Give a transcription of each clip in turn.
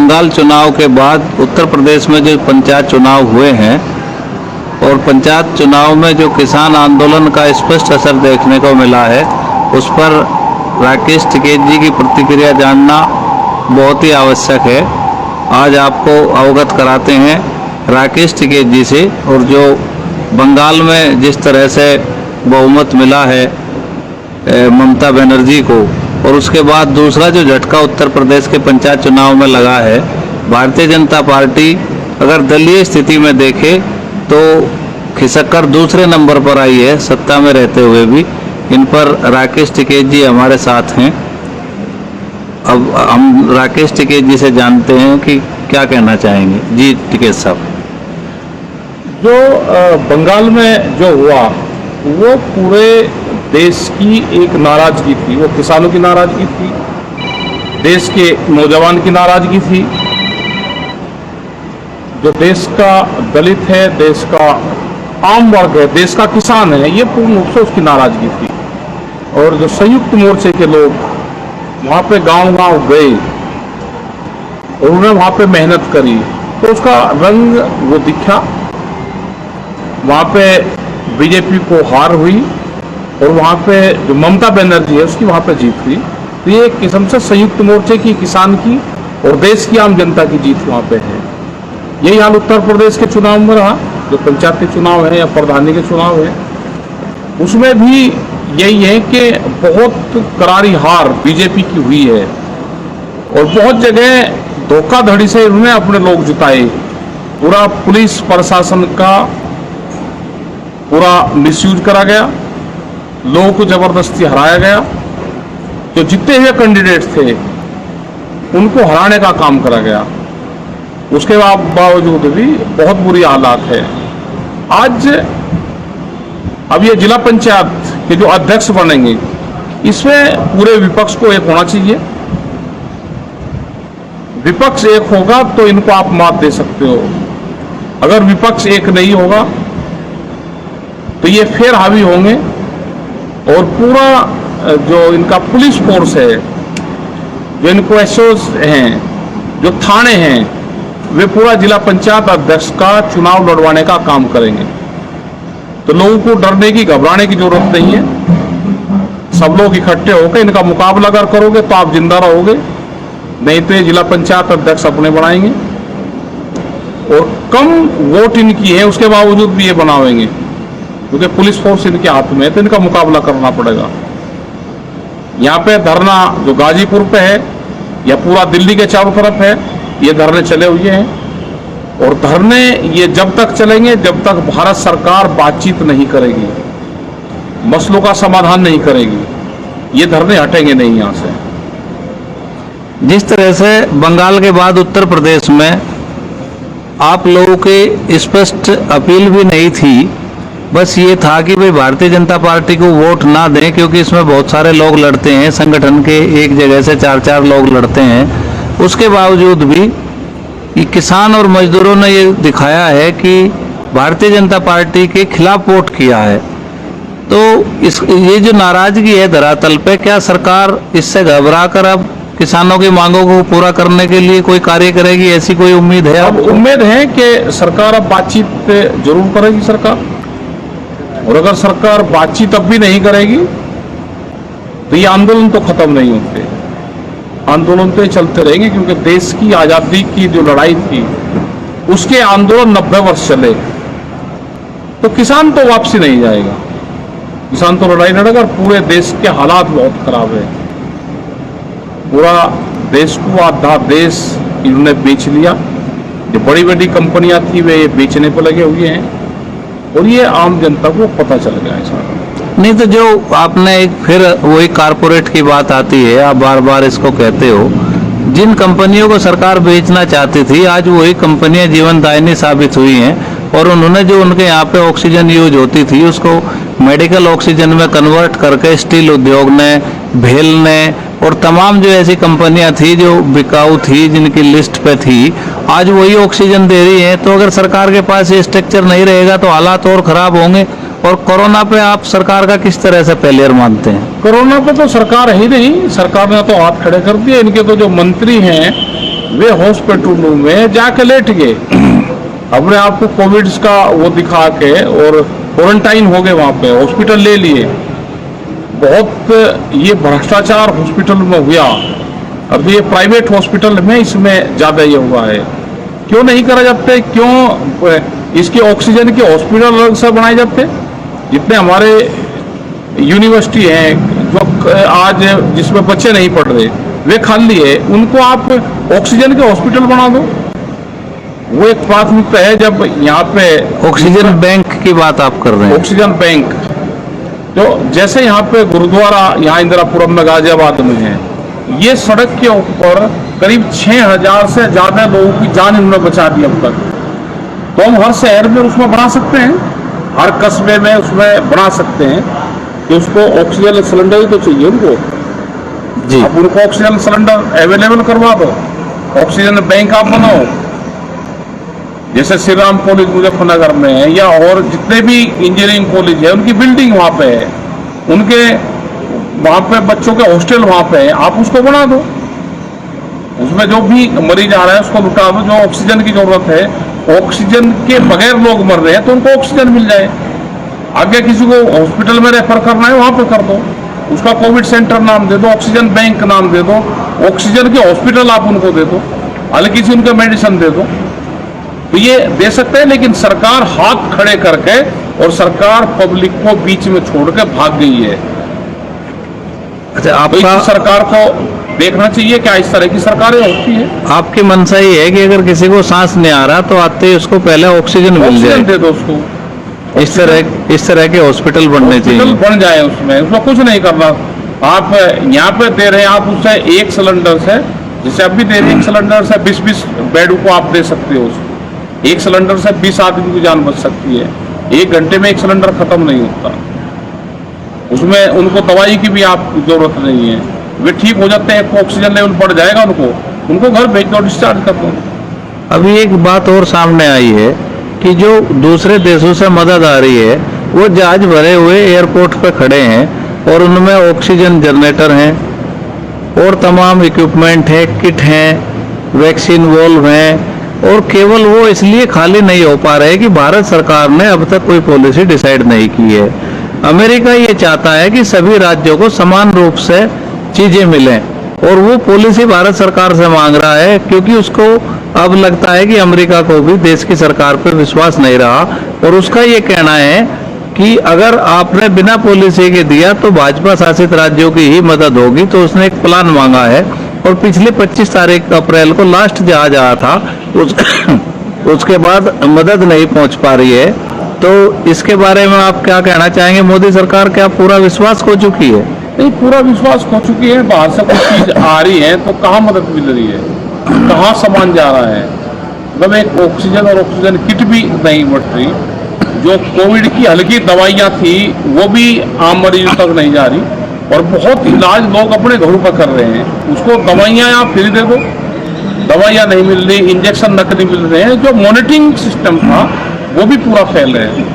बंगाल चुनाव के बाद उत्तर प्रदेश में जो पंचायत चुनाव हुए हैं और पंचायत चुनाव में जो किसान आंदोलन का स्पष्ट असर देखने को मिला है, उस पर राकेश टिकैत जी की प्रतिक्रिया जानना बहुत ही आवश्यक है। आज आपको अवगत कराते हैं राकेश टिकैत जी से। और जो बंगाल में जिस तरह से बहुमत मिला है ममता बनर्जी को, और उसके बाद दूसरा जो झटका उत्तर प्रदेश के पंचायत चुनाव में लगा है, भारतीय जनता पार्टी अगर दलीय स्थिति में देखे तो खिसक कर दूसरे नंबर पर आई है सत्ता में रहते हुए भी। इन पर राकेश टिकैत जी हमारे साथ हैं। अब हम राकेश टिकैत जी से जानते हैं कि क्या कहना चाहेंगे। जी टिकैत साहब, जो बंगाल में जो हुआ वो पूरे देश की एक नाराजगी थी। वो किसानों की नाराजगी थी, देश के नौजवान की नाराजगी थी, जो देश का दलित है, देश का आम वर्ग है, देश का किसान है, ये पूर्ण रूप से उसकी नाराजगी थी। और जो संयुक्त मोर्चे के लोग वहाँ पे गांव-गांव गए और उन्होंने वहाँ पे मेहनत करी तो उसका रंग वो दिखा। वहाँ पे बीजेपी को हार हुई और वहाँ पे जो ममता बनर्जी है उसकी वहाँ पे जीत हुई। तो ये एक किस्म से संयुक्त मोर्चे की, किसान की और देश की आम जनता की जीत वहाँ पे है। यही हाल उत्तर प्रदेश के चुनाव में रहा, जो पंचायत के चुनाव है या प्रधानी के चुनाव है, उसमें भी यही है कि बहुत करारी हार बीजेपी की हुई है और बहुत जगह धोखाधड़ी से उन्होंने अपने लोग जिताए। पूरा पुलिस प्रशासन का पूरा मिसयूज करा गया, लोगों को जबरदस्ती हराया गया। जो जितने हुए कैंडिडेट थे उनको हराने का काम करा गया। उसके बावजूद भी बहुत बुरी हालात है। आज अब ये जिला पंचायत के जो अध्यक्ष बनेंगे, इसमें पूरे विपक्ष को एक होना चाहिए। विपक्ष एक होगा तो इनको आप मात दे सकते हो। अगर विपक्ष एक नहीं होगा तो ये फिर हावी होंगे और पूरा जो इनका पुलिस फोर्स है, जो इनको एसओस हैं, जो थाने हैं, वे पूरा जिला पंचायत अध्यक्ष का चुनाव लड़वाने का काम करेंगे। तो लोगों को डरने की, घबराने की जरूरत नहीं है। सब लोग इकट्ठे होकर इनका मुकाबला अगर करोगे तो आप जिंदा रहोगे, नहीं तो ये जिला पंचायत अध्यक्ष अपने बनाएंगे। और कम वोट इनकी है उसके बावजूद भी ये बनावेंगे, क्योंकि पुलिस फोर्स इनके हाथ में है, तो इनका मुकाबला करना पड़ेगा। यहाँ पे धरना जो गाजीपुर पे है या पूरा दिल्ली के चारों तरफ है, ये धरने चले हुए हैं। और धरने ये जब तक चलेंगे जब तक भारत सरकार बातचीत नहीं करेगी, मसलों का समाधान नहीं करेगी, ये धरने हटेंगे नहीं यहाँ से। जिस तरह से बंगाल के बाद उत्तर प्रदेश में आप लोगों की स्पष्ट अपील भी नहीं थी, बस ये था कि भाई भारतीय जनता पार्टी को वोट ना दें, क्योंकि इसमें बहुत सारे लोग लड़ते हैं, संगठन के एक जगह से 4-4 लोग लड़ते हैं। उसके बावजूद भी ये किसान और मजदूरों ने ये दिखाया है कि भारतीय जनता पार्टी के खिलाफ वोट किया है। तो ये जो नाराजगी है धरातल पे, क्या सरकार इससे घबरा कर अब किसानों की मांगों को पूरा करने के लिए कोई कार्य करेगी, ऐसी कोई उम्मीद है? अब उम्मीद है कि सरकार अब बातचीत जरूर करेगी सरकार। और अगर सरकार बातचीत अब भी नहीं करेगी तो ये आंदोलन तो खत्म नहीं होते, आंदोलन तो चलते रहेंगे। क्योंकि देश की आजादी की जो लड़ाई थी उसके आंदोलन 90 वर्ष चले, तो किसान तो वापसी नहीं जाएगा, किसान तो लड़ाई लड़ेगा। और पूरे देश के हालात बहुत खराब है। पूरा देश को आधा देश इन्होंने बेच लिया। जो बड़ी बड़ी कंपनियां थी वे बेचने पर लगे हुए हैं और ये आम जनता को पता चल गया है सारा। नहीं तो जो आपने एक फिर वही कारपोरेट की बात आती है, आप बार बार इसको कहते हो, जिन कंपनियों को सरकार बेचना चाहती थी आज वही कंपनियां जीवनदायिनी साबित हुई हैं। और उन्होंने जो उनके यहाँ पे ऑक्सीजन यूज होती थी उसको मेडिकल ऑक्सीजन में कन्वर्ट करके स्टील उद्योग ने, भेल ने और तमाम जो ऐसी कंपनियां थी जो बिकाऊ थी, जिनकी लिस्ट पे थी, आज वही ऑक्सीजन दे रही है। तो अगर सरकार के पास ये स्ट्रक्चर नहीं रहेगा तो हालात और खराब होंगे। और कोरोना पे आप सरकार का किस तरह से फेलियर मानते हैं? कोरोना पे तो सरकार ही नहीं, सरकार ने तो हाथ खड़े कर दिए। इनके तो जो मंत्री हैं वे हॉस्पिटलों में जाके लेट गए, अपने आप को कोविड का वो दिखा के और क्वारंटाइन हो गए, वहां पे हॉस्पिटल ले लिए। बहुत ये भ्रष्टाचार हॉस्पिटल में हुआ। अब ये प्राइवेट हॉस्पिटल में इसमें ज्यादा ये हुआ है। क्यों नहीं करा जाते? क्यों इसके ऑक्सीजन के हॉस्पिटल अलग से बनाए जाते? जितने हमारे यूनिवर्सिटी हैं जो आज जिसमें बच्चे नहीं पढ़ रहे, वे खाली है, उनको आप ऑक्सीजन के हॉस्पिटल बना दो। वो एक प्राथमिकता है। जब यहाँ पे ऑक्सीजन बैंक की बात आप कर रहे हैं? ऑक्सीजन बैंक, तो जैसे यहाँ पे गुरुद्वारा यहाँ इंदिरापुरम में गाजियाबाद में है, ये सड़क के ऊपर करीब 6000 से ज्यादा लोगों की जान इन्होंने बचा दी अब तक। तो हम हर शहर में उसमें बना सकते हैं, हर कस्बे में उसमें बना सकते हैं कि उसको ऑक्सीजन सिलेंडर ही तो चाहिए उनको जी। आप उनको ऑक्सीजन सिलेंडर अवेलेबल करवा दो, ऑक्सीजन बैंक आप बनाओ। जैसे श्री राम कॉलेज मुजफ्फरनगर में है, या और जितने भी इंजीनियरिंग कॉलेज है उनकी बिल्डिंग वहां पे है, उनके वहां पे बच्चों के हॉस्टल वहां पे है, आप उसको बना दो। उसमें जो भी मरीज आ रहा है उसको लुटा दो। जो ऑक्सीजन की जरूरत है, ऑक्सीजन के बगैर लोग मर रहे हैं तो उनको ऑक्सीजन मिल जाए। आगे किसी को हॉस्पिटल में रेफर करना है वहां पे कर दो, उसका कोविड सेंटर नाम दे दो, ऑक्सीजन बैंक नाम दे दो, ऑक्सीजन के हॉस्पिटल आप उनको दे दो, हालांकि किसी उनके मेडिसिन दे दो, तो ये दे सकते हैं। लेकिन सरकार हाथ खड़े करके और सरकार पब्लिक को बीच में छोड़ के भाग गई है। अच्छा, तो आपका इस सरकार को देखना चाहिए क्या इस तरह की सरकारें होती है। आपकी मंशा ये है कि अगर किसी को सांस नहीं आ रहा तो आते ही उसको पहले ऑक्सीजन मिल जाए, ऑक्सीजन दे दो उसको। इस तरह के हॉस्पिटल बनने चाहिए। हॉस्पिटल बन जाए, उसमें कुछ नहीं करना। आप यहाँ पे दे रहे हैं, आप उससे एक सिलेंडर से, जैसे अब भी दे रहे हैं, एक सिलेंडर से 20-20 बेड को आप दे सकते हो। एक सिलेंडर से 20 आदमी की जान बच सकती है। 1 घंटे में एक सिलेंडर खत्म नहीं होता। उसमें उनको दवाई की भी आप जरूरत नहीं है, वे ठीक हो जाते हैं। ऑक्सीजन लेवल बढ़ जाएगा, उनको घर भेज दो, डिस्चार्ज कर दो। अभी एक बात और सामने आई है कि जो दूसरे देशों से मदद आ रही है, वो जहाज भरे हुए एयरपोर्ट पे खड़े हैं और उनमें ऑक्सीजन जनरेटर हैं और तमाम इक्विपमेंट है, किट हैं, वैक्सीन वॉल्व हैं, और केवल वो इसलिए खाली नहीं हो पा रहे कि भारत सरकार ने अब तक कोई पॉलिसी डिसाइड नहीं की है। अमेरिका ये चाहता है कि सभी राज्यों को समान रूप से चीजें मिलें, और वो पॉलिसी भारत सरकार से मांग रहा है, क्योंकि उसको अब लगता है कि अमेरिका को भी देश की सरकार पर विश्वास नहीं रहा, और उसका ये कहना है कि अगर आपने बिना पॉलिसी के दिया तो भाजपा शासित राज्यों की ही मदद होगी। तो उसने एक प्लान मांगा है, और पिछले 25 तारीख अप्रैल को लास्ट जहाज आया था, उसके बाद मदद नहीं पहुंच पा रही है। तो इसके बारे में आप क्या कहना चाहेंगे? मोदी सरकार क्या पूरा विश्वास खो चुकी है? नहीं, पूरा विश्वास खो चुकी है। बाहर से कुछ चीज आ रही है तो कहाँ मदद मिल रही है, कहाँ सामान जा रहा है? मतलब एक ऑक्सीजन और ऑक्सीजन किट भी नहीं बढ़ रही। जो कोविड की हल्की दवाइयाँ थी वो भी आम मरीजों तक नहीं जा रही, और बहुत इलाज लोग अपने घरों पर कर रहे हैं। उसको दवाइयाँ आप फ्री दे दो, दवाइयाँ नहीं मिल रही, इंजेक्शन नकली मिल रहे हैं। जो मॉनिटरिंग सिस्टम था वो भी पूरा फैल रहे हैं,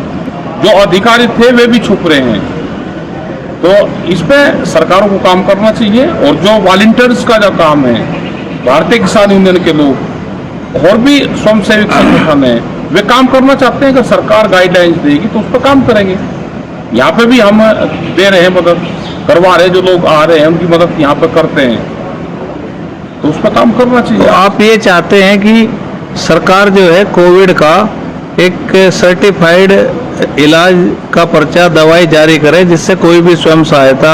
जो अधिकारी थे वे भी छुप रहे हैं। तो इस पे सरकारों को काम करना चाहिए। और जो वॉलंटियर्स का जो काम है, भारतीय किसान यूनियन के लोग और भी स्वयंसेवी संगठन है, वे काम करना चाहते हैं। अगर सरकार गाइडलाइंस देगी तो उस पर काम करेंगे। यहाँ पे भी हम दे रहे हैं, मदद करवा रहे हैं। जो लोग आ रहे हैं उनकी मदद यहाँ पे करते हैं, तो उस पर काम करना चाहिए। तो आप ये चाहते हैं कि सरकार जो है कोविड का एक सर्टिफाइड इलाज का पर्चा, दवाई जारी करे, जिससे कोई भी स्वयं सहायता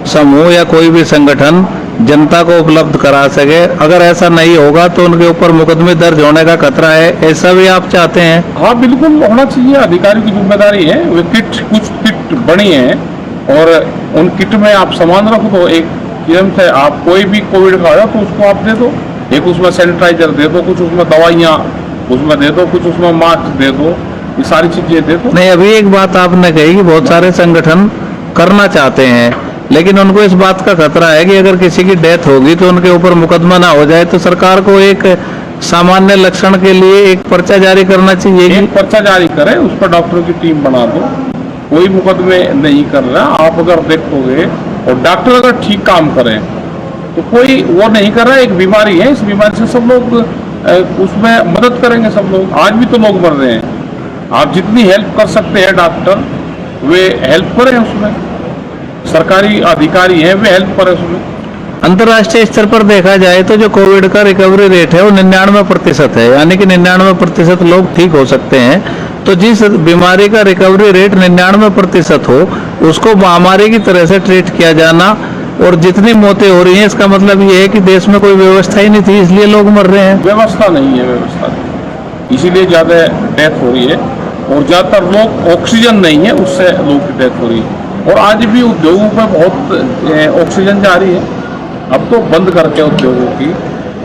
समूह या कोई भी संगठन जनता को उपलब्ध करा सके। अगर ऐसा नहीं होगा तो उनके ऊपर मुकदमे दर्ज होने का खतरा है, ऐसा भी आप चाहते हैं? हाँ, बिल्कुल होना चाहिए। अधिकारी की जिम्मेदारी है। वे कुछ किट बनी है, और उन किट में आप सामान रख दो। एक नियम से आप कोई भी कोविड का आया तो उसको आप दे दो। एक उसमें सैनिटाइजर दे दो, कुछ उसमें दवाइयाँ उसमें दे दो, कुछ उसमें मास्क दे दो, ये सारी चीजें दे दो। नहीं, अभी एक बात आपने कही कि बहुत सारे संगठन करना चाहते हैं, लेकिन उनको इस बात का खतरा है कि अगर किसी की डेथ होगी तो उनके ऊपर मुकदमा ना हो जाए। तो सरकार को एक सामान्य लक्षण के लिए एक पर्चा जारी करना चाहिए। एक पर्चा जारी करें, उस पर डॉक्टरों की टीम बना दो। कोई मुकदमे नहीं कर रहा। आप अगर देखोगे और डॉक्टर अगर ठीक काम करें तो कोई वो नहीं कर रहा है। एक बीमारी है, इस बीमारी से सब लोग उसमें मदद करेंगे। सब लोग, आज भी तो लोग मर रहे हैं। आप जितनी हेल्प कर सकते हैं डॉक्टर, वे हेल्प करें उसमें। सरकारी अधिकारी हैं, वे हेल्प करें उसमें। अंतर्राष्ट्रीय स्तर पर देखा जाए तो जो कोविड का रिकवरी रेट है वो 99% है, यानी कि 99% लोग ठीक हो सकते हैं। तो जिस बीमारी का रिकवरी रेट 99% हो, उसको महामारी की तरह से ट्रीट किया जाना, और जितनी मौतें हो रही हैं इसका मतलब ये है कि देश में कोई व्यवस्था ही नहीं थी, इसलिए लोग मर रहे हैं। व्यवस्था नहीं है, व्यवस्था नहीं, इसीलिए ज़्यादा डेथ हो रही है। और ज़्यादातर लोग, ऑक्सीजन नहीं है, उससे लोगों की डेथ हो रही है। और आज भी उद्योगों पर बहुत ऑक्सीजन जा रही है। अब तो बंद करके उद्योगों की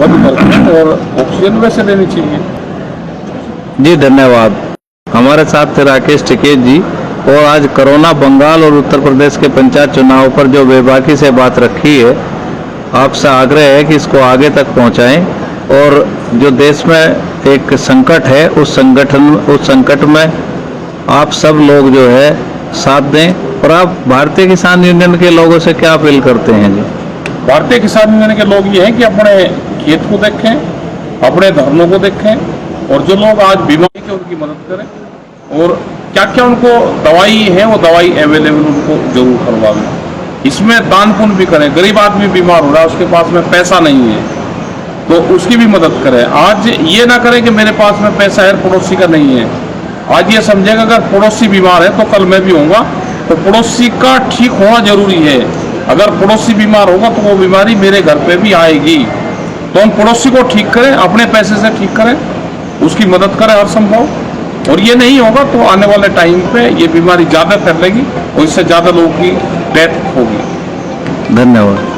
बंद करके और ऑक्सीजन वैसे देनी चाहिए। जी धन्यवाद। हमारे साथ थे राकेश टिकेत जी, और आज कोरोना बंगाल और उत्तर प्रदेश के पंचायत चुनाव पर जो बेबाकी से बात रखी है, आपसे आग्रह है कि इसको आगे तक पहुंचाएं, और जो देश में एक संकट है उस संकट में आप सब लोग जो है साथ दें। और आप भारतीय किसान यूनियन के लोगों से क्या अपील करते हैं जी? भारतीय किसान यूनियन के लोग ये हैं कि अपने खेत को देखें, अपने धरनों को देखें, और जो लोग आज बीमारी के उनकी मदद करें, और क्या क्या उनको दवाई है वो दवाई अवेलेबल उनको जरूर करवाएं। इसमें दान पुण्य भी करें। गरीब आदमी बीमार हो रहा है, उसके पास में पैसा नहीं है, तो उसकी भी मदद करें। आज ये ना करें कि मेरे पास में पैसा है, पड़ोसी का नहीं है। आज ये समझेगा अगर पड़ोसी बीमार है तो कल मैं भी होऊंगा, तो पड़ोसी का ठीक होना जरूरी है। अगर पड़ोसी बीमार होगा तो वो बीमारी मेरे घर पे भी आएगी। तो हम पड़ोसी को ठीक करें, अपने पैसे से ठीक करें, उसकी मदद करें हर संभव। और ये नहीं होगा तो आने वाले टाइम पे ये बीमारी ज़्यादा फैलेगी और इससे ज़्यादा लोगों की डेथ होगी। धन्यवाद।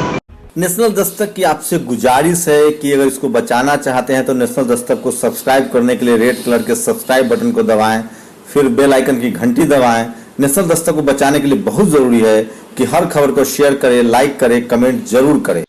नेशनल दस्तक की आपसे गुजारिश है कि अगर इसको बचाना चाहते हैं तो नेशनल दस्तक को सब्सक्राइब करने के लिए रेड कलर के सब्सक्राइब बटन को दबाएं, फिर बेल आइकन की घंटी दबाएं। नेशनल दस्तक को बचाने के लिए बहुत जरूरी है कि हर खबर को शेयर करें, लाइक करें, कमेंट जरूर करें।